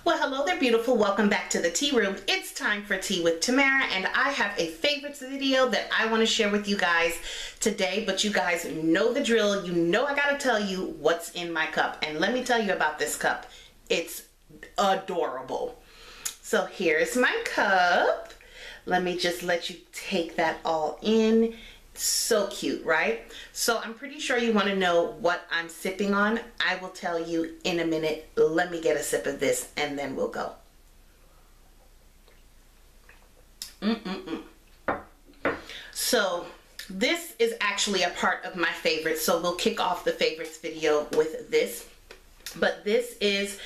Well, hello there, beautiful. Welcome back to the tea room. It's time for tea with Tamara, and I have a favorites video that I want to share with you guys today. But you guys know the drill. You know I gotta tell you what's in my cup, and let me tell you about this cup. It's adorable. So here's my cup. Let me just let you take that all in. So cute, right? So I'm pretty sure you want to know what I'm sipping on. I will tell you in a minute. Let me get a sip of this and then we'll go. So this is actually a part of my favorites, so we'll kick off the favorites video with this. But this is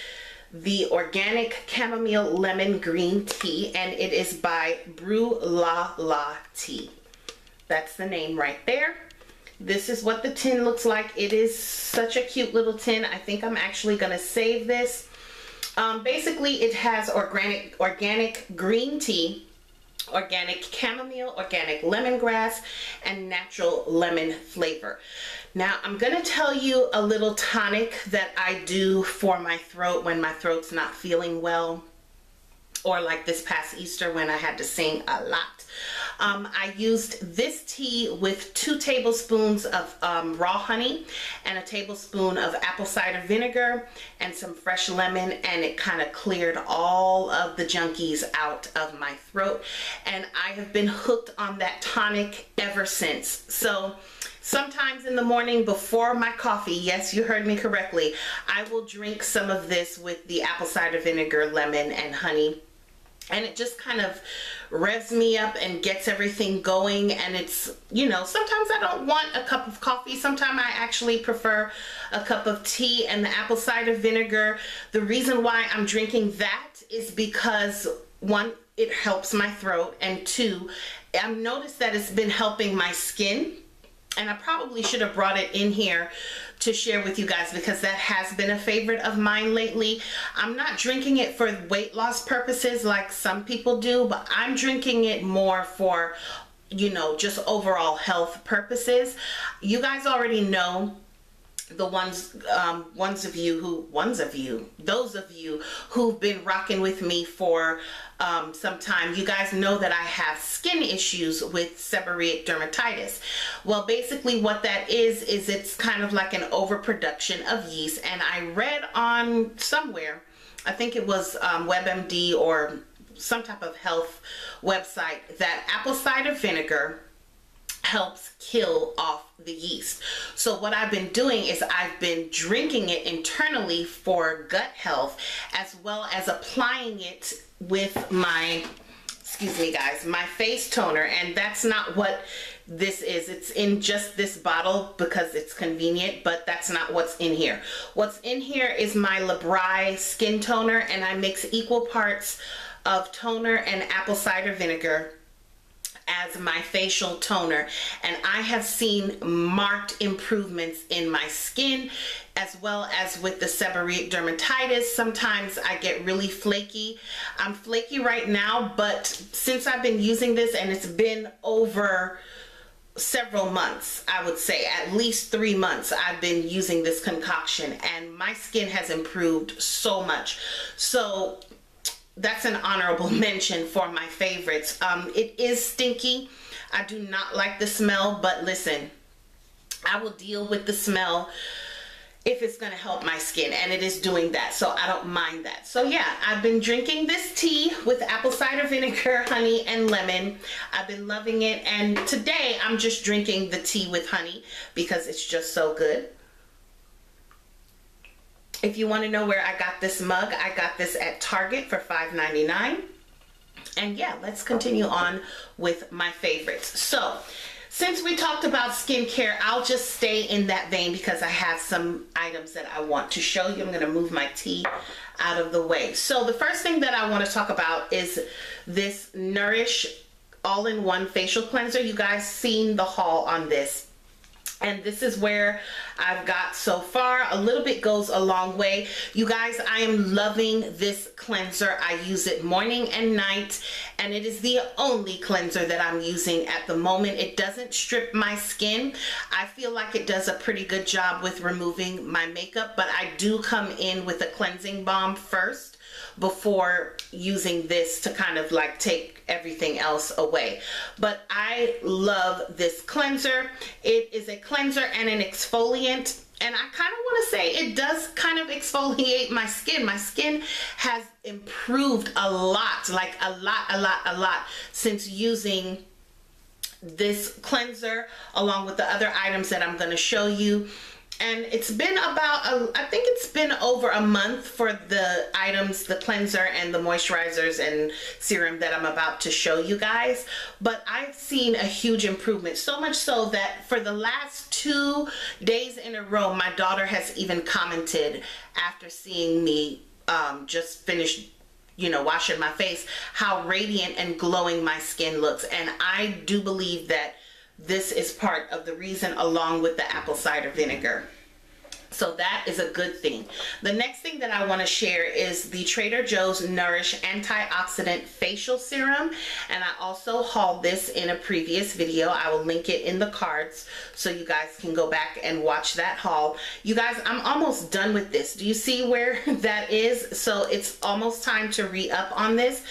the organic chamomile lemon green tea, and it is by Brew La La Tea. That's the name right there. This is what the tin looks like. It is such a cute little tin. I think I'm actually gonna save this. Basically, it has organic green tea, organic chamomile, organic lemongrass, and natural lemon flavor. Now, I'm gonna tell you a little tonic that I do for my throat when my throat's not feeling well, or like this past Easter when I had to sing a lot. I used this tea with 2 tablespoons of raw honey and a tablespoon of apple cider vinegar and some fresh lemon, and it kind of cleared all of the junkies out of my throat, and I have been hooked on that tonic ever since. So sometimes in the morning before my coffee, yes, you heard me correctly, I will drink some of this with the apple cider vinegar, lemon, and honey. And it just kind of revs me up and gets everything going. And it's, you know, sometimes I don't want a cup of coffee. Sometimes I actually prefer a cup of tea. And the apple cider vinegar, the reason why I'm drinking that is because, 1, it helps my throat, and 2, I've noticed that it's been helping my skin. And I probably should have brought it in here to share with you guys because that has been a favorite of mine lately. I'm not drinking it for weight loss purposes like some people do, but I'm drinking it more for, you know, just overall health purposes. You guys already know, the those of you who've been rocking with me for some time, you guys know that I have skin issues with seborrheic dermatitis. Well, basically what that is it's kind of like an overproduction of yeast, and I read on somewhere, I think it was WebMD or some type of health website, that apple cider vinegar helps kill off the yeast. So what I've been doing is I've been drinking it internally for gut health, as well as applying it with my, excuse me guys, my face toner. And that's not what this is. It's in just this bottle because it's convenient, but that's not what's in here. What's in here is my Labri skin toner, and I mix equal parts of toner and apple cider vinegar as my facial toner, and I have seen marked improvements in my skin, as well as with the seborrheic dermatitis. Sometimes I get really flaky. I'm flaky right now, but since I've been using this, and it's been over several months, I would say at least 3 months I've been using this concoction, and my skin has improved so much. So that's an honorable mention for my favorites. It is stinky. I do not like the smell, but listen, I will deal with the smell if it's gonna help my skin, and it is doing that, so I don't mind that. So yeah, I've been drinking this tea with apple cider vinegar, honey, and lemon. I've been loving it, and today I'm just drinking the tea with honey because it's just so good. If you want to know where I got this mug, I got this at Target for $5.99. And yeah, let's continue on with my favorites. So, since we talked about skincare, I'll just stay in that vein because I have some items that I want to show you. I'm going to move my tea out of the way. So, the first thing that I want to talk about is this Nourish All-in-One Facial Cleanser. You guys seen the haul on this. And this is where I've got so far. A little bit goes a long way. You guys, I am loving this cleanser. I use it morning and night, and it is the only cleanser that I'm using at the moment. It doesn't strip my skin. I feel like it does a pretty good job with removing my makeup, but I do come in with a cleansing balm first before using this to kind of like take everything else away. But I love this cleanser. It is a cleanser and an exfoliant, and I kind of want to say it does kind of exfoliate my skin. My skin has improved a lot, like a lot since using this cleanser along with the other items that I'm going to show you. And it's been about, I think it's been over a month for the items, the cleanser and the moisturizers and serum that I'm about to show you guys. But I've seen a huge improvement, so much so that for the last 2 days in a row, my daughter has even commented after seeing me just finish, you know, washing my face, how radiant and glowing my skin looks. And I do believe that this is part of the reason, along with the apple cider vinegar. So that is a good thing. The next thing that I want to share is the Trader Joe's Nourish Antioxidant Facial Serum. And I also hauled this in a previous video. I will link it in the cards so you guys can go back and watch that haul. You guys, I'm almost done with this. Do you see where that is? So it's almost time to re-up on this.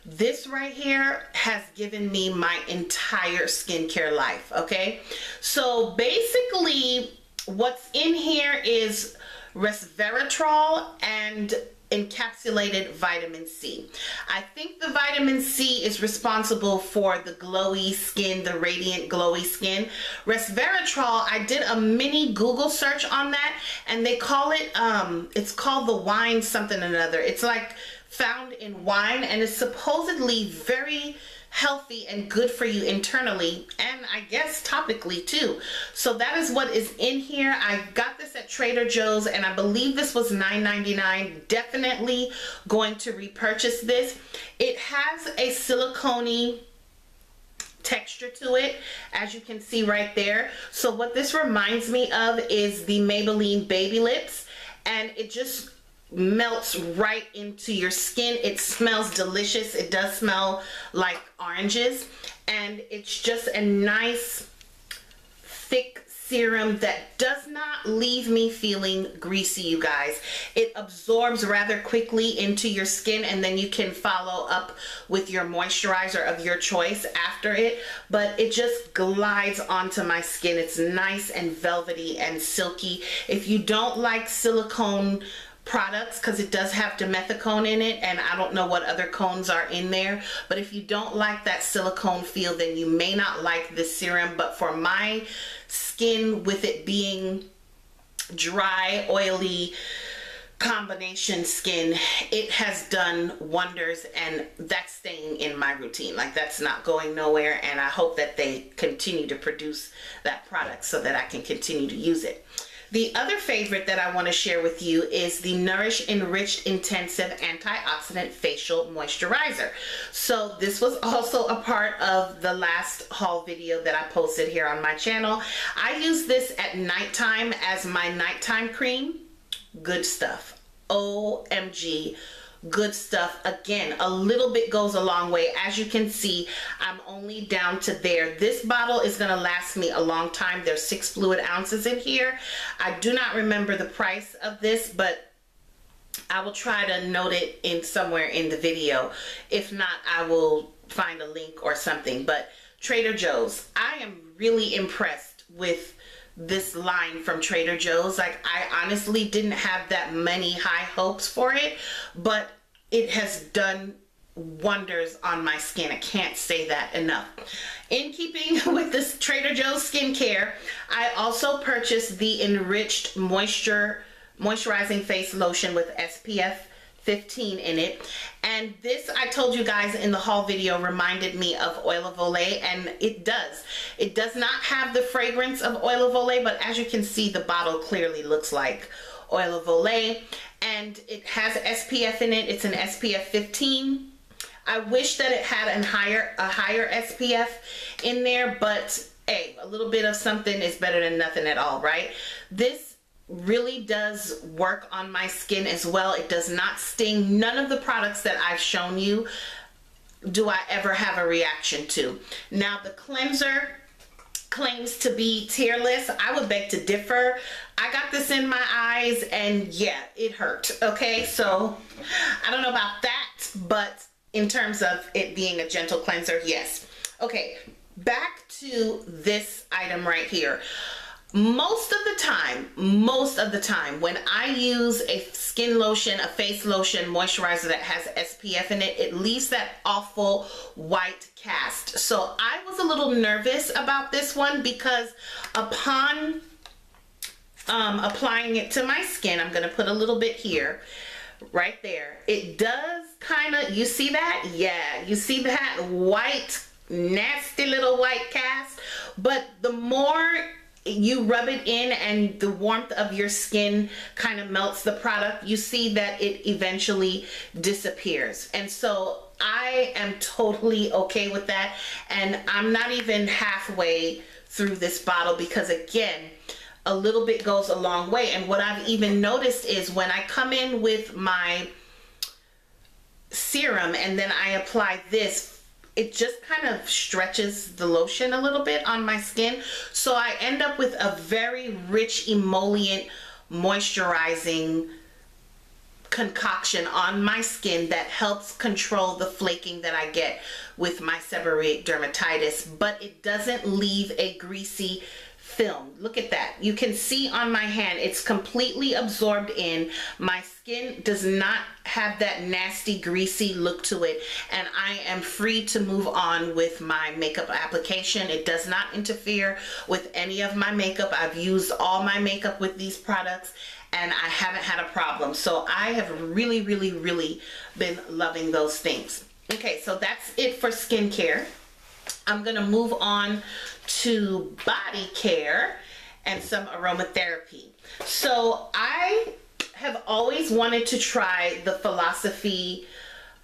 This right here has given me my entire skincare life, okay? So basically, what's in here is resveratrol and encapsulated vitamin C. I think the vitamin C is responsible for the glowy skin, the radiant glowy skin. Resveratrol, I did a mini Google search on that, and they call it, it's called the wine something or another. It's like found in wine, and is supposedly very healthy and good for you internally, and I guess topically too. So that is what is in here. I got this at Trader Joe's, and I believe this was $9.99. Definitely going to repurchase this. It has a silicone texture to it, as you can see right there. So what this reminds me of is the Maybelline Baby Lips, and it just melts right into your skin. It smells delicious. It does smell like oranges, and it's just a nice thick serum that does not leave me feeling greasy, you guys. It absorbs rather quickly into your skin, and then you can follow up with your moisturizer of your choice after it, but it just glides onto my skin. It's nice and velvety and silky. If you don't like silicone products, because it does have dimethicone in it, and I don't know what other cones are in there, but if you don't like that silicone feel, then you may not like this serum. But for my skin, with it being dry, oily combination skin, it has done wonders, and that's staying in my routine. Like, that's not going nowhere, and I hope that they continue to produce that product so that I can continue to use it. The other favorite that I want to share with you is the Nourish Enriched Intensive Antioxidant Facial Moisturizer. So this was also a part of the last haul video that I posted here on my channel. I use this at nighttime as my nighttime cream. Good stuff. OMG. Good stuff. Again, a little bit goes a long way. As you can see, I'm only down to there. This bottle is going to last me a long time. There's 6 fluid ounces in here. I do not remember the price of this, but I will try to note it in somewhere in the video. If not, I will find a link or something. But Trader Joe's, I am really impressed with this line from Trader Joe's. Like, I honestly didn't have that many high hopes for it, but it has done wonders on my skin. I can't say that enough. In keeping with this Trader Joe's skincare, I also purchased the Enriched Moisturizing Face Lotion with SPF 15 in it, and this, I told you guys in the haul video, reminded me of Oil of Olay, and it does not have the fragrance of Oil of Olay, but as you can see, the bottle clearly looks like Oil of Olay, and it has SPF in it. It's an SPF 15. I wish that it had a higher SPF in there, but hey, a little bit of something is better than nothing at all, right? This really does work on my skin as well. It does not sting. None of the products that I've shown you do I ever have a reaction to. Now, the cleanser claims to be tearless. I would beg to differ. I got this in my eyes and yeah, it hurt. Okay, so I don't know about that, but in terms of it being a gentle cleanser, yes. Okay, back to this item right here. Most of the time when I use a skin lotion, a face lotion, moisturizer that has SPF in it, it leaves that awful white cast. So I was a little nervous about this one because upon applying it to my skin, I'm going to put a little bit here, right there. It does kind of, you see that? Yeah, you see that white, nasty little white cast? But the more you rub it in and the warmth of your skin kind of melts the product, you see that it eventually disappears. And so I am totally okay with that. And I'm not even halfway through this bottle because, again, a little bit goes a long way. And what I've even noticed is when I come in with my serum and then I apply this, it just kind of stretches the lotion a little bit on my skin. So I end up with a very rich emollient moisturizing concoction on my skin that helps control the flaking that I get with my seborrheic dermatitis, but it doesn't leave a greasy film. Look at that. You can see on my hand, it's completely absorbed in. My skin does not have that nasty, greasy look to it, and I am free to move on with my makeup application. It does not interfere with any of my makeup. I've used all my makeup with these products, and I haven't had a problem. So I have really, really, really been loving those things. Okay, so that's it for skincare. I'm gonna move on to body care and some aromatherapy. So I have always wanted to try the Philosophy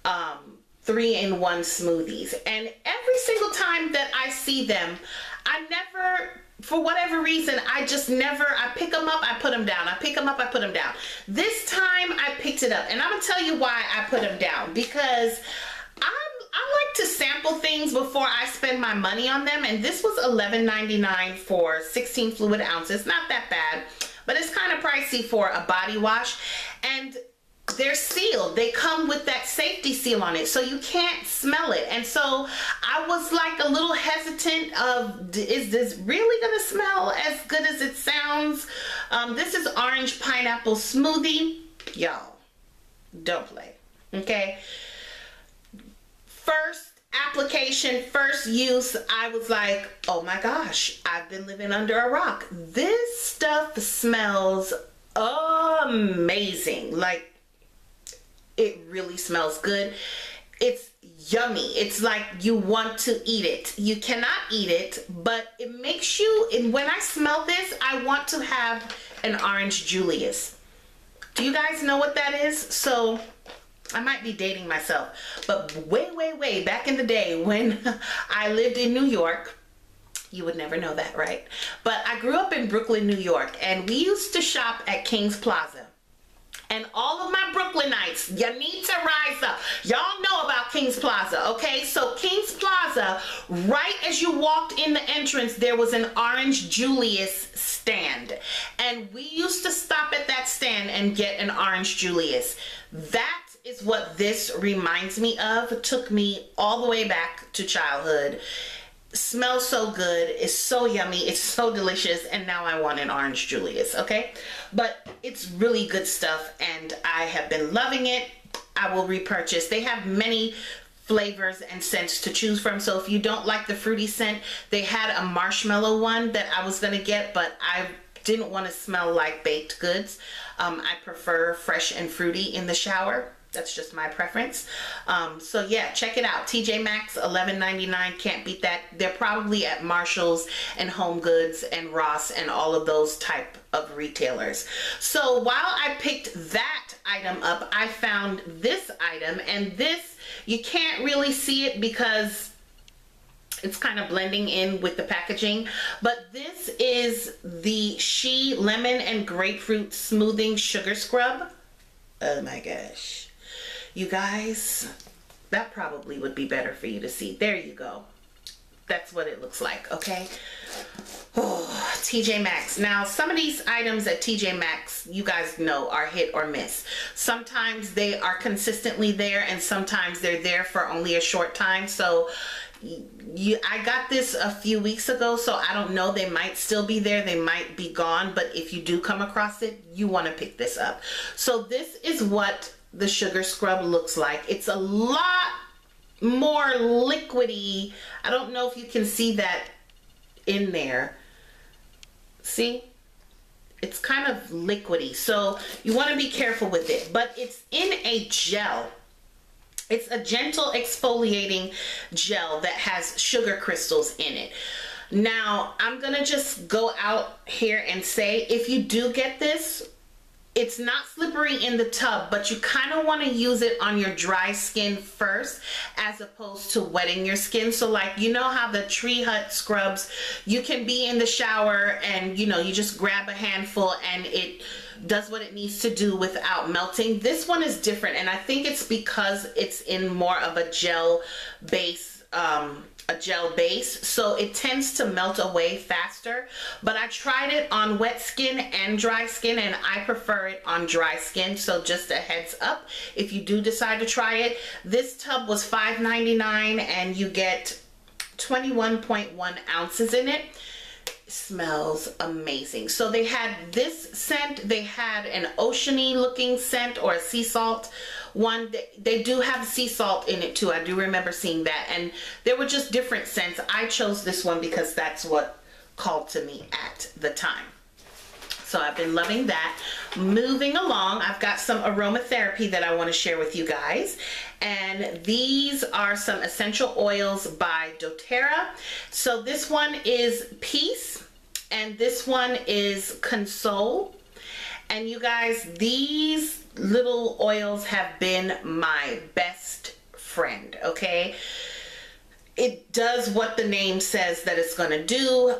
3-in-1 smoothies, and every single time that I see them, I never, for whatever reason, I pick them up, I put them down. I pick them up, I put them down. This time I picked it up, and I'm gonna tell you why I put them down, because I like to sample things before I spend my money on them, and this was $11.99 for 16 fluid ounces. Not that bad, but it's kind of pricey for a body wash, and they're sealed. They come with that safety seal on it, so you can't smell it. And so I was like a little hesitant of, is this really gonna smell as good as it sounds? This is orange pineapple smoothie. Y'all, don't play, okay? First application, first use, I was like, oh my gosh, I've been living under a rock. This stuff smells amazing. Like, it really smells good. It's yummy. It's like you want to eat it. You cannot eat it, but it makes you, and when I smell this, I want to have an orange Julius. Do you guys know what that is? So I might be dating myself, but way back in the day when I lived in New York, you would never know that, right? But I grew up in Brooklyn, New York, and we used to shop at King's Plaza. And all of my Brooklynites, you need to rise up. Y'all know about King's Plaza, okay? So King's Plaza, right as you walked in the entrance, there was an Orange Julius stand. And we used to stop at that stand and get an Orange Julius. That is what this reminds me of. It took me all the way back to childhood. Smells so good, it's so yummy, it's so delicious, and now I want an Orange Julius, okay? But it's really good stuff, and I have been loving it. I will repurchase. They have many flavors and scents to choose from, so if you don't like the fruity scent, they had a marshmallow one that I was gonna get, but I didn't want to smell like baked goods. I prefer fresh and fruity in the shower. That's just my preference. So yeah, check it out. TJ Maxx, $11.99. Can't beat that. They're probably at Marshall's and Home Goods and Ross and all of those type of retailers. So while I picked that item up, I found this item, and this, you can't really see it because It's kind of blending in with the packaging, but this is the She Lemon and Grapefruit Smoothing Sugar Scrub. Oh my gosh. You guys, that probably would be better for you to see. There you go. That's what it looks like, okay? Oh, TJ Maxx. Now, some of these items at TJ Maxx, you guys know, are hit or miss. Sometimes they are consistently there, and sometimes they're there for only a short time. So I got this a few weeks ago, so I don't know, they might still be there, they might be gone, but if you do come across it, you want to pick this up. So this is what the sugar scrub looks like. It's a lot more liquidy. I don't know if you can see that in there. See? It's kind of liquidy, so you want to be careful with it, but it's in a gel. It's a gentle exfoliating gel that has sugar crystals in it. Now, I'm gonna just go out here and say, if you do get this, it's not slippery in the tub, but you kind of want to use it on your dry skin first as opposed to wetting your skin. So like, you know how the Tree Hut scrubs, you can be in the shower and you know, you just grab a handful and it does what it needs to do without melting. This one is different, and I think it's because it's in more of a gel base, so it tends to melt away faster. But I tried it on wet skin and dry skin, and I prefer it on dry skin. So just a heads up, if you do decide to try it, this tub was $5.99 and you get 21.1 ounces in it. Smells amazing. So they had this scent, they had an oceany looking scent or a sea salt one. They do have sea salt in it too. I do remember seeing that, and there were just different scents. I chose this one because that's what called to me at the time. So I've been loving that. Moving along, I've got some aromatherapy that I want to share with you guys. And these are some essential oils by doTERRA. So this one is Peace, and this one is Console. And you guys, these little oils have been my best friend, okay? It does what the name says that it's going to do.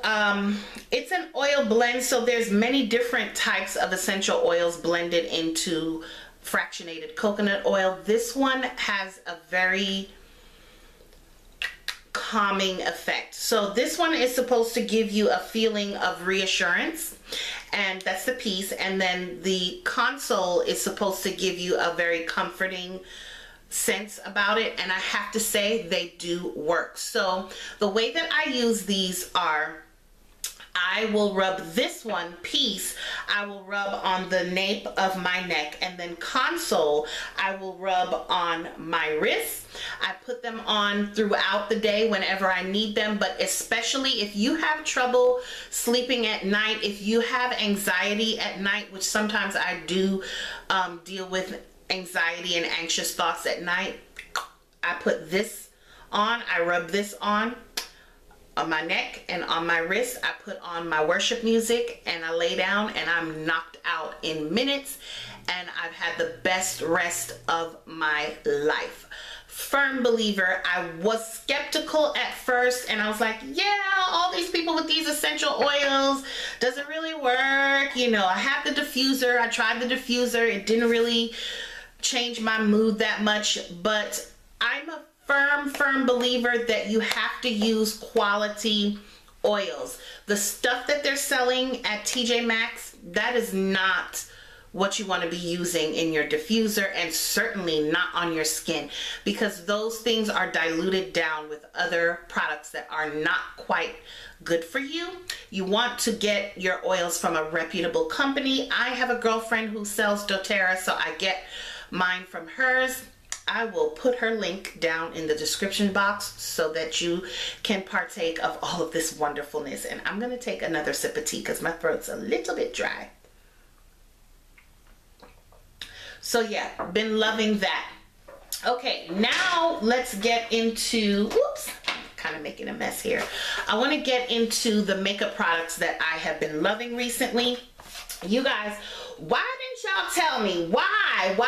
It's an oil blend, so there's many different types of essential oils blended into fractionated coconut oil. This one has a very calming effect. So this one is supposed to give you a feeling of reassurance, and that's the Peace. And then the Console is supposed to give you a very comforting sense about it, and I have to say they do work. So the way that I use these are, I will rub this one, Peace, I will rub on the nape of my neck, and then Console I will rub on my wrists. I put them on throughout the day whenever I need them, but especially if you have trouble sleeping at night, if you have anxiety at night, which sometimes I do deal with anxiety and anxious thoughts at night, I put this on. I rub this on my neck and on my wrist. I put on my worship music and I lay down and I'm knocked out in minutes, and I've had the best rest of my life. Firm believer. I was skeptical at first, and I was like, yeah, all these people with these essential oils, does it really work? You know, I have the diffuser. I tried the diffuser. It didn't really change my mood that much, but I'm a firm believer that you have to use quality oils. The stuff that they're selling at TJ Maxx, that is not what you want to be using in your diffuser, and certainly not on your skin, because those things are diluted down with other products that are not quite good for you. You want to get your oils from a reputable company. I have a girlfriend who sells doTERRA, so I get mine from hers. I will put her link down in the description box so that you can partake of all of this wonderfulness. And I'm going to take another sip of tea because my throat's a little bit dry. So yeah, been loving that. Okay, now let's get into, whoops, kind of making a mess here. I want to get into the makeup products that I have been loving recently. You guys, why didn't y'all tell me why why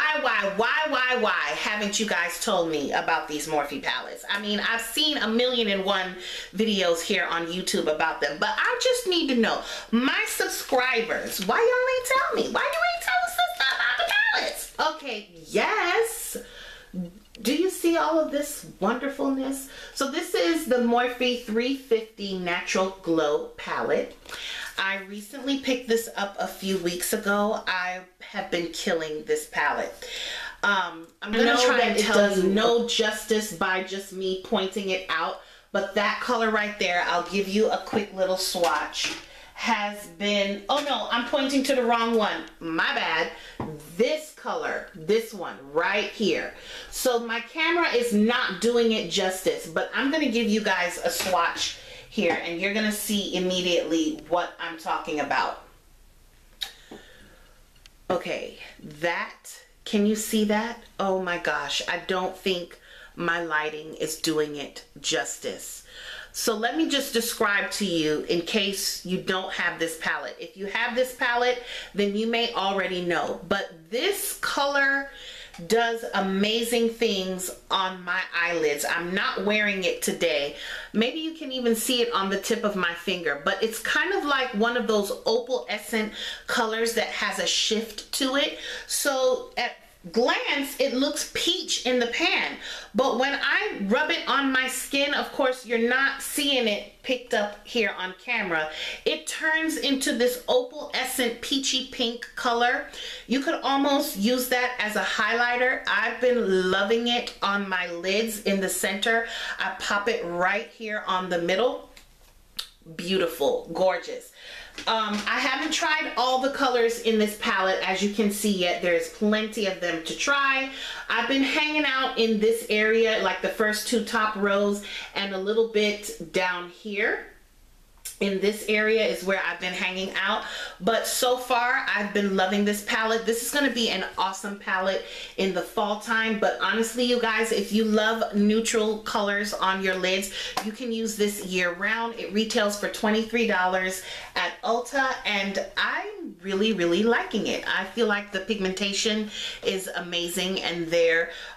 haven't you guys told me about these Morphe palettes? I mean, I've seen 1,000,001 videos here on YouTube about them, but I just need to know, my subscribers, why y'all ain't tell me? Why you ain't tell us this stuff about the palettes? Okay, yes. Do you see all of this wonderfulness? So this is the Morphe 350 Natural Glow palette. I recently picked this up a few weeks ago. I have been killing this palette. I'm gonna try and tell you no justice by just me pointing it out, but that color right there, I'll give you a quick little swatch, has been, oh no, I'm pointing to the wrong one. My bad. This color, this one right here. So my camera is not doing it justice, but I'm gonna give you guys a swatch here and you're gonna see immediately what I'm talking about. Okay, that, can you see that? Oh my gosh, I don't think my lighting is doing it justice. So let me just describe to you in case you don't have this palette. If you have this palette, then you may already know, but this color does amazing things on my eyelids. I'm not wearing it today. Maybe you can even see it on the tip of my finger, but it's kind of like one of those opalescent colors that has a shift to it. So at glance, it looks peach in the pan, but when I rub it on my skin, of course you're not seeing it picked up here on camera, it turns into this opalescent peachy pink color. You could almost use that as a highlighter. I've been loving it on my lids in the center. I pop it right here on the middle. Beautiful, gorgeous. I haven't tried all the colors in this palette, as you can see, yet. There's plenty of them to try. I've been hanging out in this area, like the first two top rows and a little bit down here. In this area is where I've been hanging out, but so far I've been loving this palette. This is going to be an awesome palette in the fall time, but honestly, you guys, if you love neutral colors on your lids, you can use this year round. It retails for $23 at Ulta, and I'm really liking it. I feel like the pigmentation is amazing, and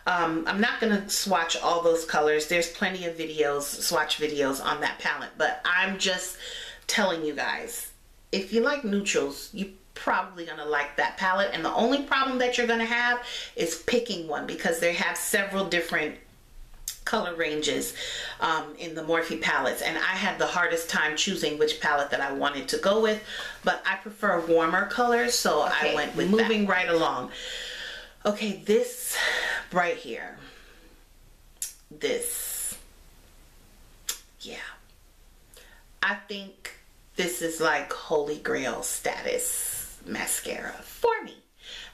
I'm not going to swatch all those colors. There's plenty of videos, swatch videos on that palette, but I'm just telling you guys, if you like neutrals, you're probably gonna like that palette, and the only problem that you're gonna have is picking one, because they have several different color ranges in the Morphe palettes, and I had the hardest time choosing which palette that I wanted to go with, but I prefer warmer colors, so I went with moving right along. Okay, this right here, this, yeah, I think this is like holy grail status mascara for me.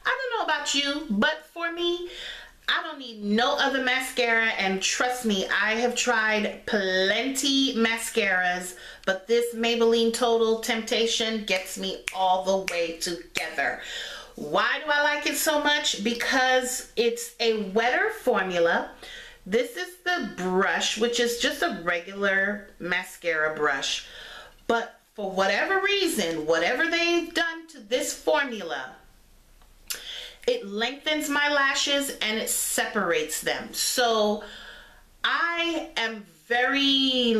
I don't know about you, but for me, I don't need no other mascara, and trust me, I have tried plenty mascaras, but this Maybelline Total Temptation gets me all the way together. Why do I like it so much? Because it's a wetter formula. This is the brush, which is just a regular mascara brush, but for whatever reason, whatever they've done to this formula, it lengthens my lashes and it separates them. So I am very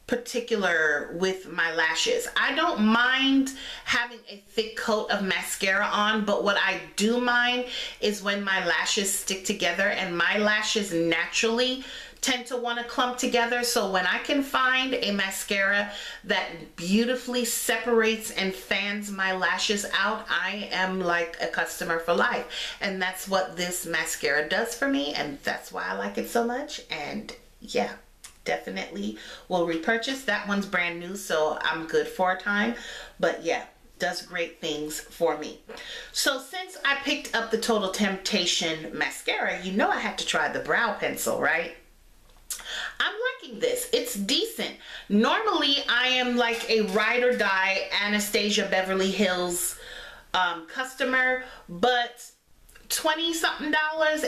particular with my lashes. I don't mind having a thick coat of mascara on, but what I do mind is when my lashes stick together, and my lashes naturally tend to want to clump together. So when I can find a mascara that beautifully separates and fans my lashes out, I am like a customer for life. And that's what this mascara does for me, and that's why I like it so much. And yeah, definitely will repurchase. That one's brand new, so I'm good for a time, but yeah, does great things for me. So since I picked up the Total Temptation mascara, you know I had to try the brow pencil, right? I'm liking this. It's decent. Normally, I am like a ride or die Anastasia Beverly Hills customer, but $20 something,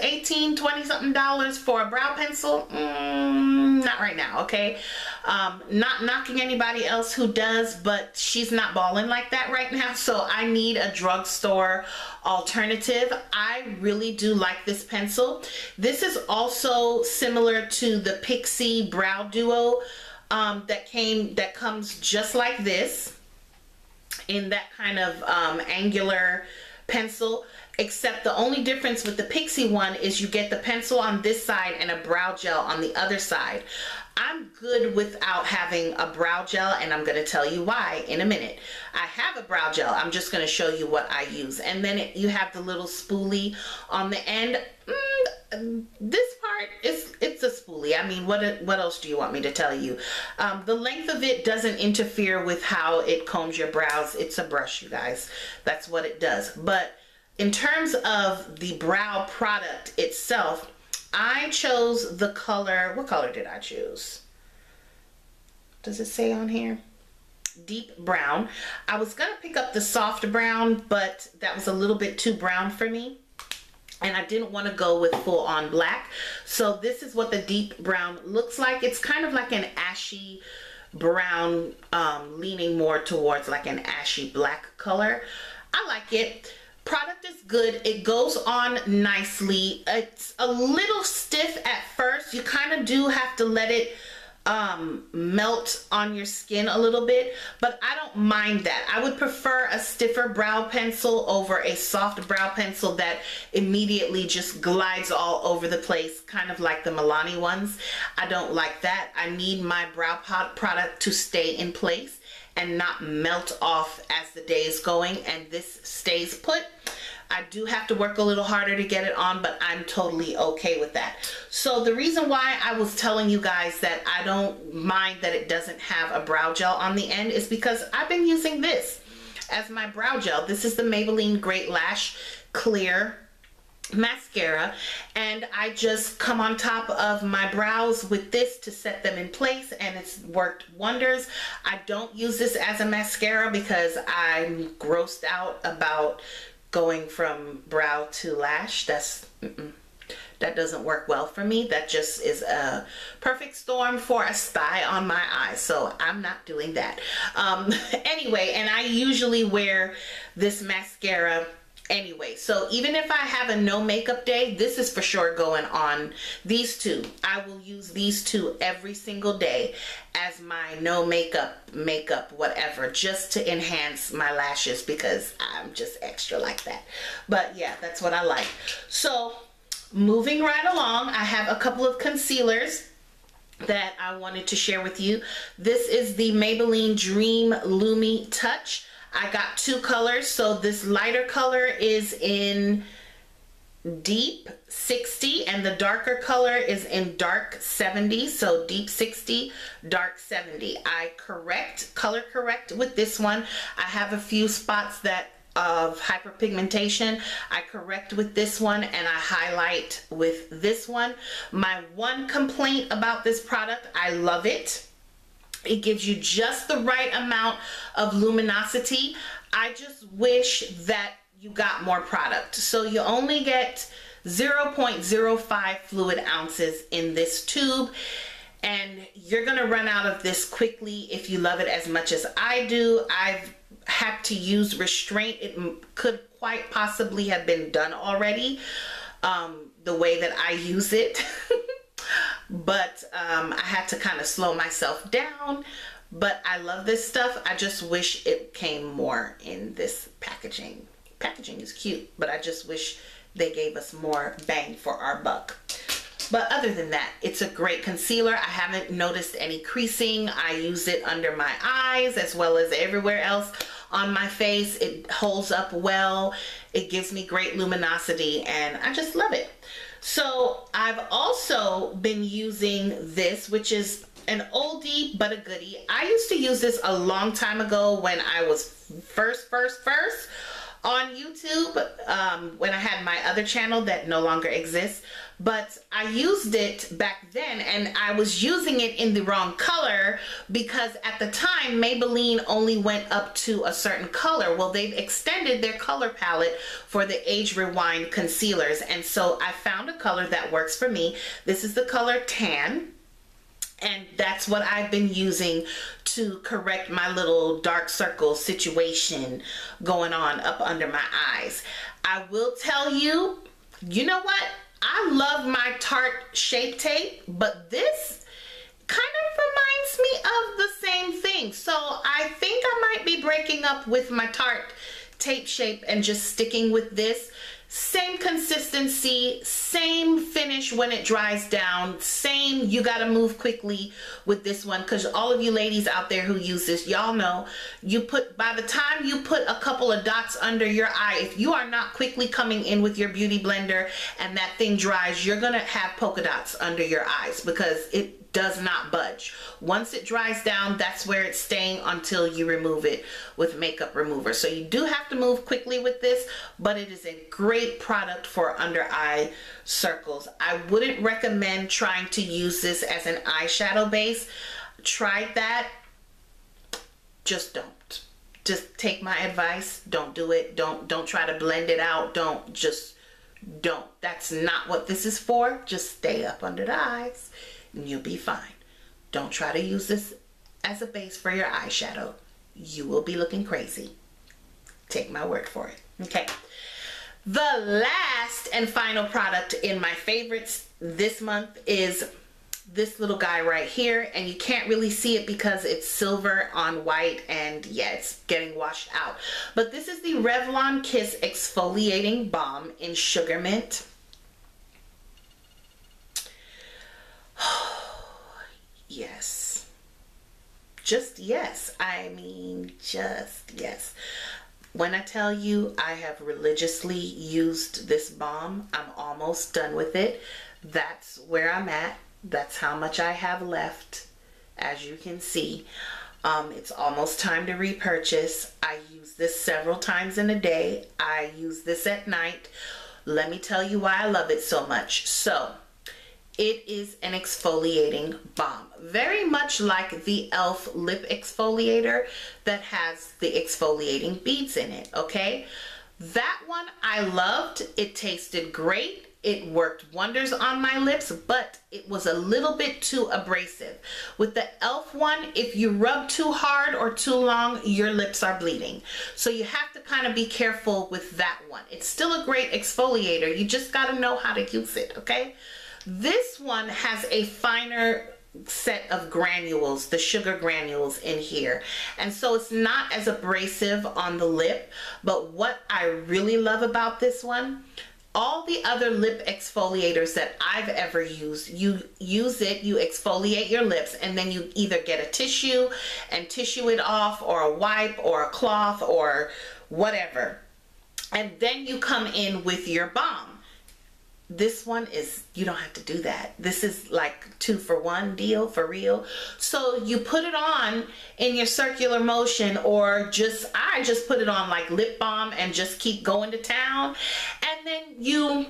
18, 20 something dollars for a brow pencil. Not right now, okay? Not knocking anybody else who does, but she's not balling like that right now, so I need a drugstore alternative. I really do like this pencil. This is also similar to the Pixi Brow Duo that comes just like this, in that kind of angular pencil, except the only difference with the Pixi one is you get the pencil on this side and a brow gel on the other side. I'm good without having a brow gel, and I'm going to tell you why in a minute. I have a brow gel. I'm just going to show you what I use. And then you have the little spoolie on the end. This part, it's a spoolie. I mean, what else do you want me to tell you? The length of it doesn't interfere with how it combs your brows. It's a brush, you guys. That's what it does. But in terms of the brow product itself, I chose the color. What color did I choose? Does it say on here? Deep brown. I was gonna pick up the soft brown, but that was a little bit too brown for me, and I didn't want to go with full on black. So this is what the deep brown looks like. It's kind of like an ashy brown, leaning more towards like an ashy black color. I like it. Product is good. It goes on nicely. It's a little stiff at first. You kind of do have to let it melt on your skin a little bit, but I don't mind that. I would prefer a stiffer brow pencil over a soft brow pencil that immediately just glides all over the place, kind of like the Milani ones. I don't like that. I need my brow product to stay in place and not melt off as the day is going, and this stays put. I do have to work a little harder to get it on, but I'm totally okay with that. So the reason why I was telling you guys that I don't mind that it doesn't have a brow gel on the end is because I've been using this as my brow gel. This is the Maybelline Great Lash Clear mascara, and I just come on top of my brows with this to set them in place, and it's worked wonders. I don't use this as a mascara because I'm grossed out about going from brow to lash. That doesn't work well for me. That just is a perfect storm for a sty on my eyes, so I'm not doing that. Anyway, and I usually wear this mascara anyway, so even if I have a no makeup day, this is for sure going on. These two, I will use these two every single day as my no makeup whatever, just to enhance my lashes because I'm just extra like that. But yeah, that's what I like. So moving right along, I have a couple of concealers that I wanted to share with you. This is the Maybelline Dream Lumi Touch. I got two colors. So this lighter color is in deep 60 and the darker color is in dark 70. So deep 60, dark 70. I color correct with this one. I have a few spots that of hyperpigmentation. I correct with this one and I highlight with this one. My one complaint about this product, I love it. It gives you just the right amount of luminosity. I just wish that you got more product. So you only get 0.05 fluid ounces in this tube, and you're gonna run out of this quickly if you love it as much as I do. I've had to use restraint. It could quite possibly have been done already, the way that I use it. But I had to kind of slow myself down. But I love this stuff. I just wish it came more in this packaging. Packaging is cute, but I just wish they gave us more bang for our buck. But other than that, it's a great concealer. I haven't noticed any creasing. I use it under my eyes as well as everywhere else on my face. It holds up well. It gives me great luminosity, and I just love it. So I've also been using this, which is an oldie but a goodie. I used to use this a long time ago when I was first on YouTube when I had my other channel that no longer exists, but I used it back then and I was using it in the wrong color because at the time Maybelline only went up to a certain color. Well, they've extended their color palette for the Age Rewind concealers, and so I found a color that works for me. This is the color Tan. And that's what I've been using to correct my little dark circle situation going on up under my eyes. I will tell you, you know what? I love my Tarte Shape Tape, but this kind of reminds me of the same thing. So I think I might be breaking up with my Tarte Tape Shape and just sticking with this. Same consistency, same finish when it dries down, same, you gotta move quickly with this one, because all of you ladies out there who use this, y'all know, by the time you put a couple of dots under your eye, if you are not quickly coming in with your beauty blender and that thing dries, you're gonna have polka dots under your eyes because it does not budge. Once it dries down, that's where it's staying until you remove it with makeup remover. So you do have to move quickly with this, but it is a great product for under eye circles. I wouldn't recommend trying to use this as an eyeshadow base. Tried that, just don't. Just take my advice, don't do it. Don't try to blend it out. Don't. That's not what this is for. Just stay up under the eyes and you'll be fine. Don't try to use this as a base for your eyeshadow. You will be looking crazy. Take my word for it. Okay. The last and final product in my favorites this month is this little guy right here, and you can't really see it because it's silver on white and yeah, it's getting washed out. But this is the Revlon Kiss Exfoliating Balm in Sugar Mint. Yes. Just yes. I mean, just yes. When I tell you I have religiously used this balm, I'm almost done with it. That's where I'm at. That's how much I have left. As you can see, it's almost time to repurchase. I use this several times in a day. I use this at night. Let me tell you why I love it so much. So, it is an exfoliating balm, very much like the e.l.f. lip exfoliator that has the exfoliating beads in it, okay? That one I loved. It tasted great. It worked wonders on my lips, but it was a little bit too abrasive. With the e.l.f. one, if you rub too hard or too long, your lips are bleeding. So you have to kind of be careful with that one. It's still a great exfoliator. You just got to know how to use it, okay? This one has a finer set of granules, the sugar granules in here. And so it's not as abrasive on the lip. But what I really love about this one, all the other lip exfoliators that I've ever used, you use it, you exfoliate your lips, and then you either get a tissue and tissue it off, or a wipe, or a cloth, or whatever. And then you come in with your balm. This one is, you don't have to do that. This is like 2-for-1 deal, for real. So you put it on in your circular motion, or I just put it on like lip balm and just keep going to town. And then you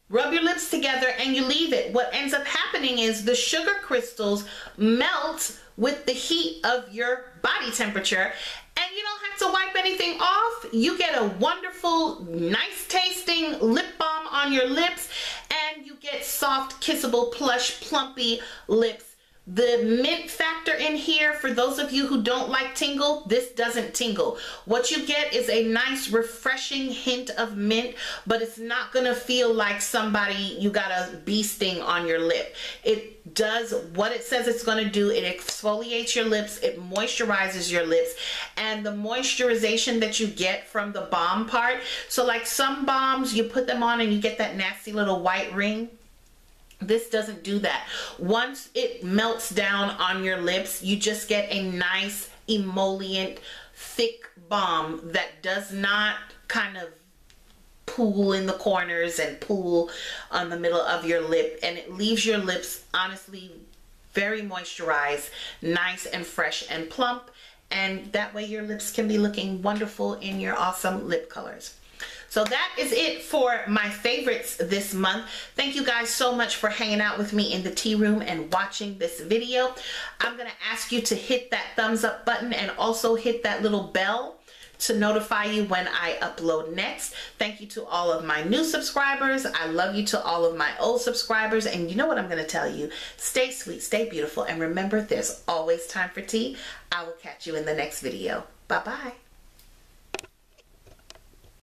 rub your lips together and you leave it. What ends up happening is the sugar crystals melt with the heat of your body temperature, and you don't have to wipe anything off. You get a wonderful, nice tasting lip balm on your lips, and you get soft, kissable, plush, plumpy lips. The mint factor in here, for those of you who don't like tingle, this doesn't tingle. What you get is a nice refreshing hint of mint, but it's not gonna feel like you got a bee sting on your lip. It does what it says it's gonna do. It exfoliates your lips, it moisturizes your lips, and the moisturization that you get from the balm part. So like some balms, you put them on and you get that nasty little white ring. This doesn't do that. Once it melts down on your lips, you just get a nice emollient, thick balm that does not kind of pool in the corners and pool on the middle of your lip, and it leaves your lips honestly very moisturized, nice and fresh and plump. and that way your lips can be looking wonderful in your awesome lip colors. So that is it for my favorites this month. Thank you guys so much for hanging out with me in the tea room and watching this video. I'm gonna ask you to hit that thumbs up button and also hit that little bell to notify you when I upload next. Thank you to all of my new subscribers. I love you to all of my old subscribers. And you know what I'm gonna tell you? Stay sweet, stay beautiful, and remember, there's always time for tea. I will catch you in the next video. Bye-bye.